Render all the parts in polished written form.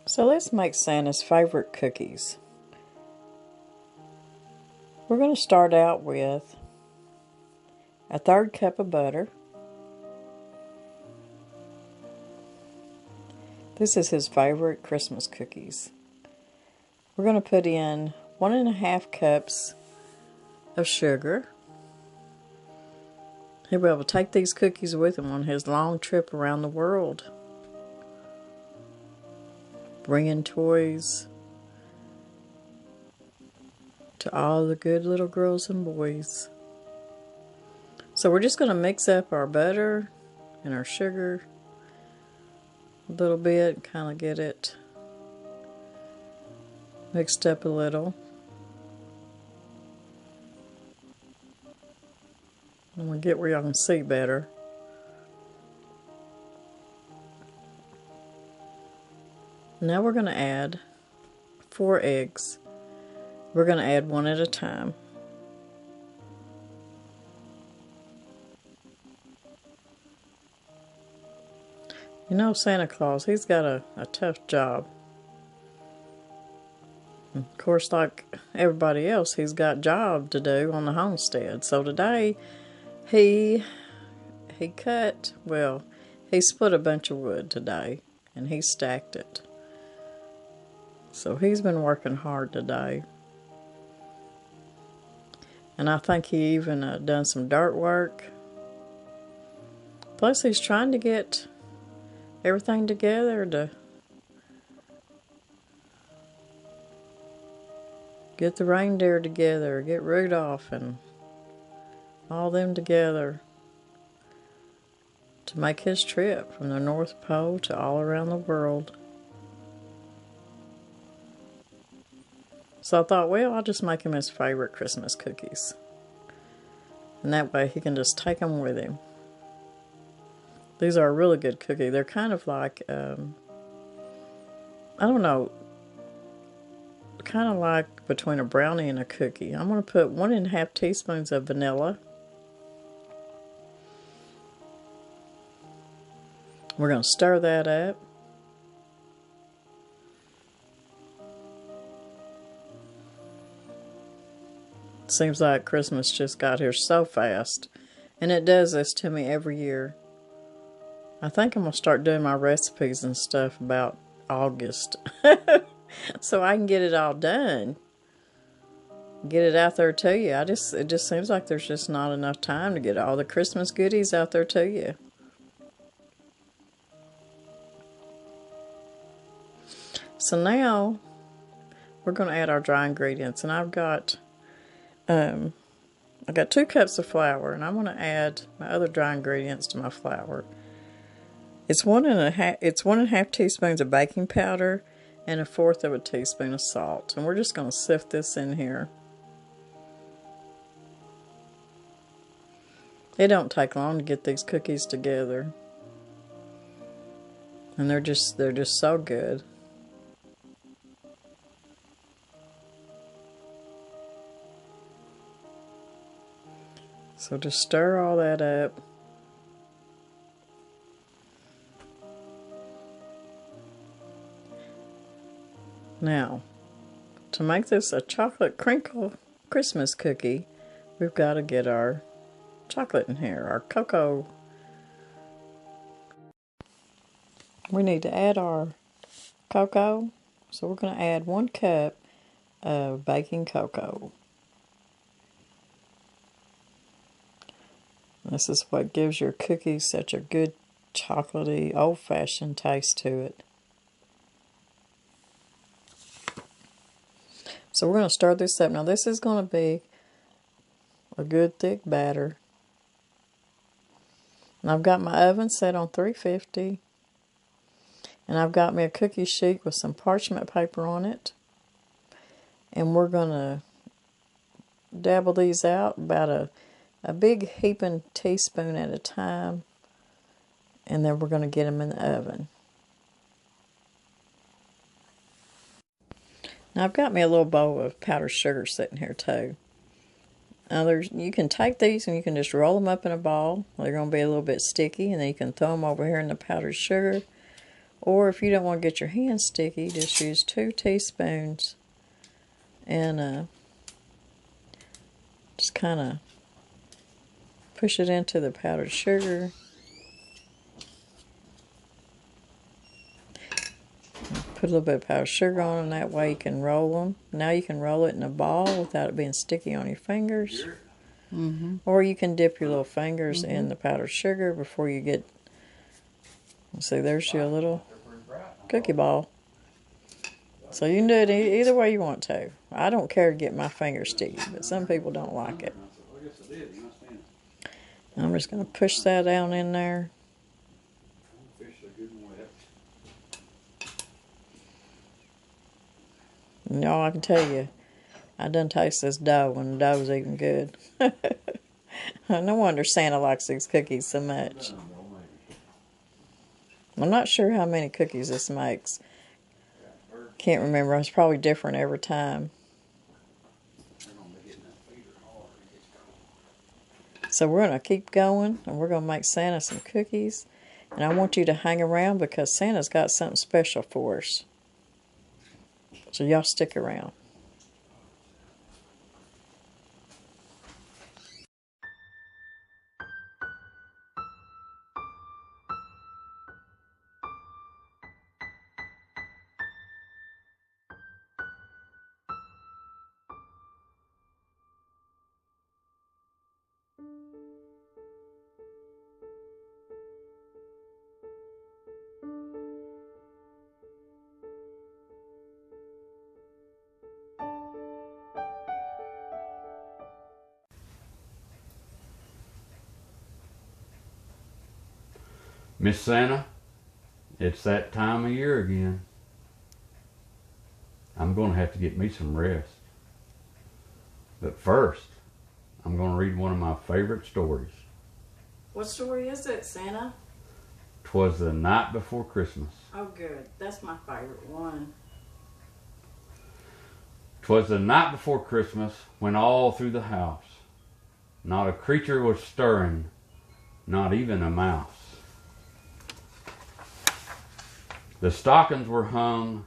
So let's make Santa's favorite cookies. We're going to start out with a 1/3 cup of butter. This is his favorite Christmas cookies. We're going to put in 1½ cups of sugar. He'll be able to take these cookies with him on his long trip around the world, bringing toys to all the good little girls and boys. So we're just going to mix up our butter and our sugar a little bit, kind of get it mixed up a little. I'm going to get where y'all can see better. Now we're going to add 4 eggs. We're going to add one at a time. You know, Santa Claus, he's got a tough job. Of course, like everybody else, he's got a job to do on the homestead. So today, he split a bunch of wood today, and he stacked it. So he's been working hard today. And I think he even done some dirt work. Plus, he's trying to get everything together to get the reindeer together, get Rudolph and all them together to make his trip from the North Pole to all around the world. So I thought, well, I'll just make him his favorite Christmas cookies. And that way he can just take them with him. These are a really good cookie. They're kind of like, I don't know, kind of like between a brownie and a cookie. I'm going to put 1½ teaspoons of vanilla. We're going to stir that up. Seems like Christmas just got here so fast. And it does this to me every year. I think I'm going to start doing my recipes and stuff about August. So I can get it all done. Get it out there to you. It just seems like there's just not enough time to get all the Christmas goodies out there to you. So now we're going to add our dry ingredients, and I've got 2 cups of flour, and I'm going to add my other dry ingredients to my flour. It's 1½ teaspoons of baking powder and 1/4 of a teaspoon of salt, and we're just going to sift this in here. It don't take long to get these cookies together, and they're just so good. So just stir all that up. Now, to make this a chocolate crinkle Christmas cookie, we've got to get our chocolate in here, our cocoa. We need to add our cocoa, so we're going to add 1 cup of baking cocoa. This is what gives your cookies such a good chocolatey, old-fashioned taste to it. So we're going to stir this up. Now this is going to be a good thick batter. And I've got my oven set on 350. And I've got me a cookie sheet with some parchment paper on it. And we're going to dabble these out about a big heaping teaspoon at a time. And then we're going to get them in the oven. Now I've got me a little bowl of powdered sugar sitting here too. Now you can take these and you can just roll them up in a ball. They're going to be a little bit sticky, and then you can throw them over here in the powdered sugar. Or if you don't want to get your hands sticky, just use 2 teaspoons and just kind of push it into the powdered sugar. Put a little bit of powdered sugar on them, that way you can roll them. Now you can roll it in a ball without it being sticky on your fingers. Or you can dip your little fingers in the powdered sugar before you get, see, there's your little cookie ball. So you can do it either way you want to. I don't care to get my fingers sticky, but some people don't like it. I'm just going to push that down in there. And y'all, I can tell you, I done taste this dough, and the dough's even good. No wonder Santa likes these cookies so much. I'm not sure how many cookies this makes. Can't remember. It's probably different every time. So we're going to keep going, and we're going to make Santa some cookies. And I want you to hang around because Santa's got something special for us. So y'all stick around. Miss Santa, it's that time of year again. I'm going to have to get me some rest. But first, I'm going to read one of my favorite stories. What story is it, Santa? 'Twas the night before Christmas. Oh, good. That's my favorite one. 'Twas the night before Christmas when all through the house not a creature was stirring, not even a mouse. The stockings were hung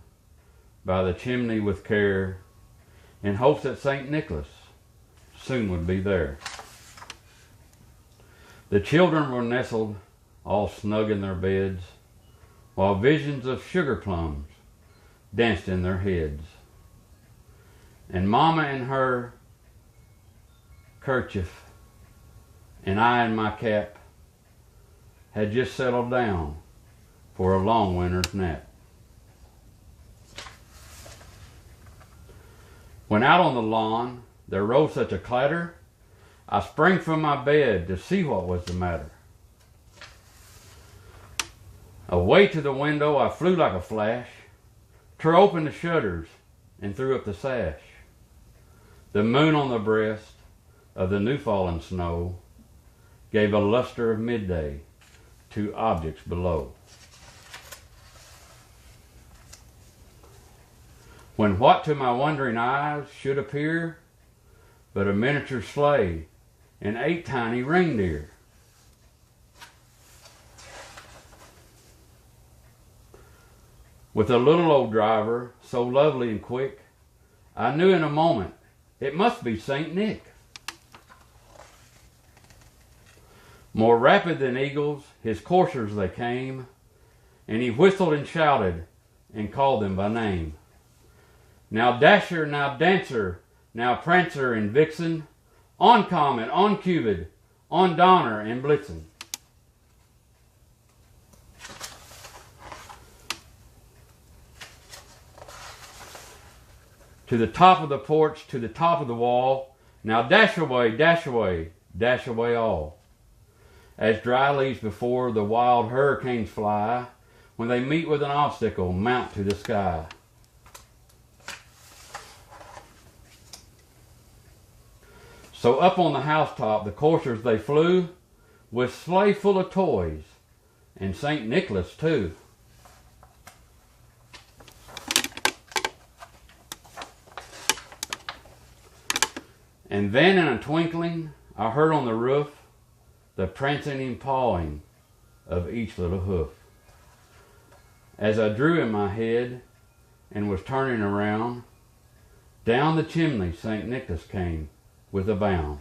by the chimney with care, in hopes that St. Nicholas soon would be there. The children were nestled all snug in their beds, while visions of sugar plums danced in their heads. And Mama in her kerchief, and I in my cap, had just settled down for a long winter's nap. When out on the lawn there rose such a clatter, I sprang from my bed to see what was the matter. Away to the window I flew like a flash, tore open the shutters and threw up the sash. The moon on the breast of the new fallen snow gave a luster of midday to objects below. When what to my wondering eyes should appear but a miniature sleigh and 8 tiny reindeer. With a little old driver, so lovely and quick, I knew in a moment it must be St. Nick. More rapid than eagles, his coursers they came, and he whistled and shouted and called them by name. Now Dasher, now Dancer, now Prancer and Vixen, on Comet, on Cupid, on Donner and Blitzen. To the top of the porch, to the top of the wall, now dash away, dash away, dash away all. As dry leaves before the wild hurricanes fly, when they meet with an obstacle, mount to the sky. So up on the housetop the coursers they flew, with sleigh full of toys, and St. Nicholas too. And then in a twinkling I heard on the roof the prancing and pawing of each little hoof. As I drew in my head and was turning around, down the chimney St. Nicholas came with a bound.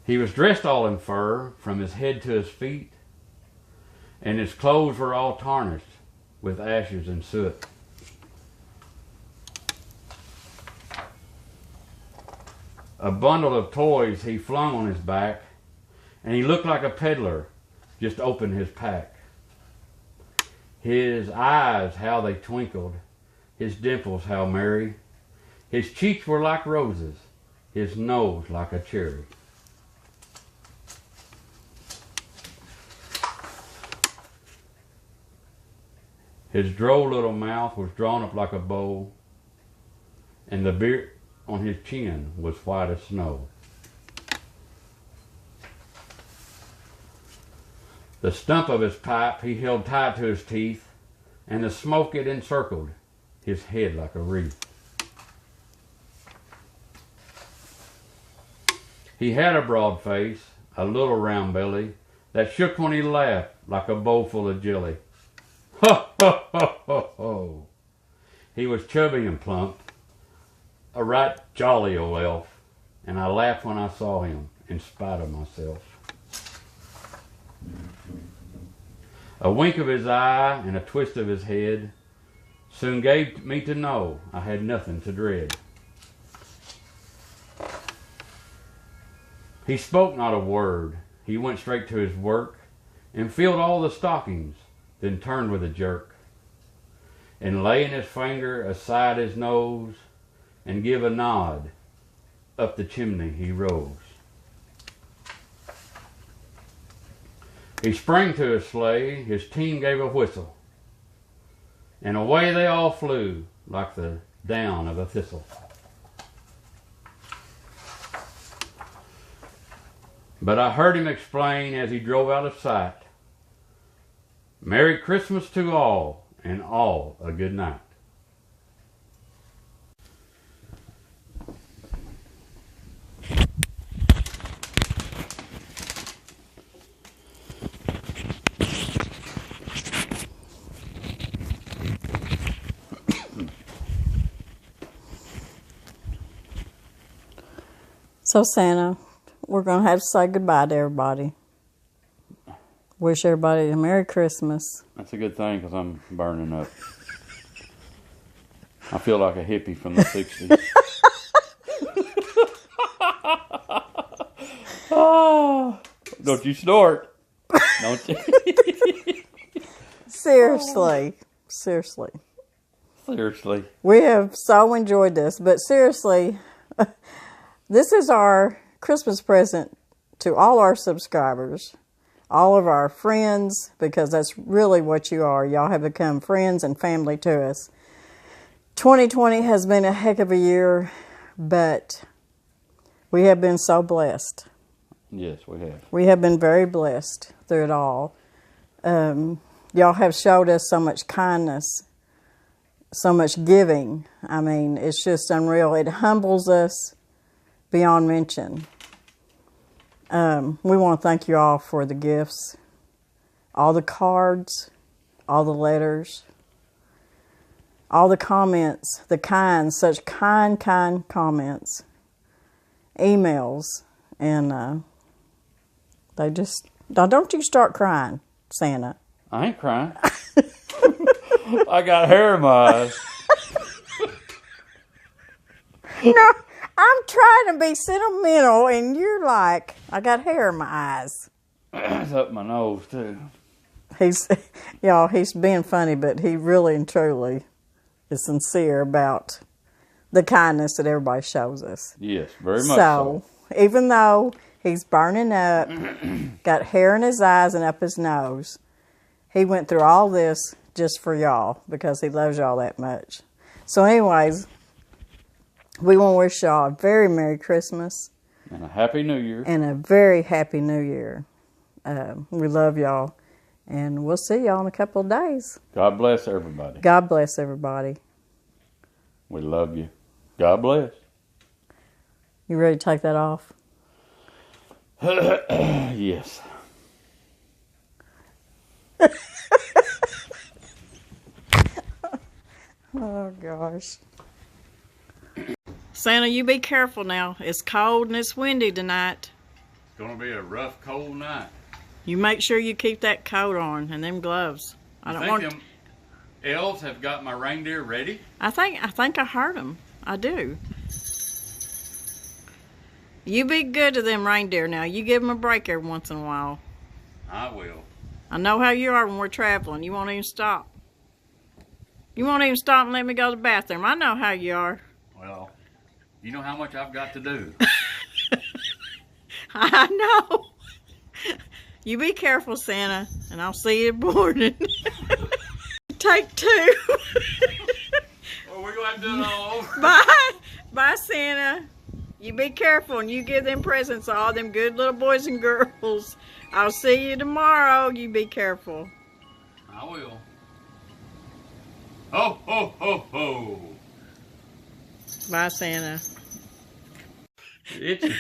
He was dressed all in fur from his head to his feet, and his clothes were all tarnished with ashes and soot. A bundle of toys he flung on his back, and he looked like a peddler just opened his pack. His eyes, how they twinkled, his dimples, how merry. His cheeks were like roses, his nose like a cherry. His droll little mouth was drawn up like a bow, and the beard on his chin was white as snow. The stump of his pipe he held tight to his teeth, and the smoke it encircled his head like a wreath. He had a broad face, a little round belly, that shook when he laughed like a bowl full of jelly. Ho, ho, ho, ho, ho. He was chubby and plump, a right jolly old elf, and I laughed when I saw him, in spite of myself. A wink of his eye and a twist of his head soon gave me to know I had nothing to dread. He spoke not a word. He went straight to his work and filled all the stockings, then turned with a jerk, and laying his finger aside his nose and give a nod, up the chimney he rose. He sprang to his sleigh, his team gave a whistle, and away they all flew like the down of a thistle. But I heard him explain as he drove out of sight, Merry Christmas to all, and all a good night. So Santa, we're going to have to say goodbye to everybody. Wish everybody a Merry Christmas. That's a good thing because I'm burning up. I feel like a hippie from the 60s. Oh, don't you snort. Don't you? Seriously. We have so enjoyed this, but seriously, this is our Christmas present to all our subscribers, all of our friends, because that's really what you are. Y'all have become friends and family to us. 2020 has been a heck of a year, but we have been so blessed. Yes, we have. We have been very blessed through it all. Y'all have showed us so much kindness, so much giving. I mean, it's just unreal. It humbles us beyond mention. We want to thank you all for the gifts, all the cards, all the letters, all the comments, such kind comments, emails, and don't you start crying, Santa. I ain't crying. I got hair in my eyes. No, I'm trying to be sentimental, and you're like, I got hair in my eyes. It's up my nose, too. He's being funny, but he really and truly is sincere about the kindness that everybody shows us. Yes, very much so. Even though he's burning up, got hair in his eyes and up his nose, he went through all this just for y'all because he loves y'all that much. So anyways, we want to wish y'all a very Merry Christmas. And a Happy New Year. And a very Happy New Year. We love y'all. And we'll see y'all in a couple of days. God bless everybody. God bless everybody. We love you. God bless. You ready to take that off? Yes. gosh. Santa, you be careful now. It's cold and it's windy tonight. It's gonna be a rough, cold night. You make sure you keep that coat on and them gloves. I don't want. Them elves have got my reindeer ready? I think I heard them. I do. You be good to them reindeer now. You give them a break every once in a while. I will. I know how you are when we're traveling. You won't even stop. You won't even stop and let me go to the bathroom. I know how you are. Well, you know how much I've got to do. I know. You be careful, Santa, and I'll see you in the morning. Take 2. Well, we're going to have to do it all over. Bye. Bye, Santa. You be careful and you give them presents to all them good little boys and girls. I'll see you tomorrow. You be careful. I will. Ho, ho, ho, ho. Bye, Santa. Itchy.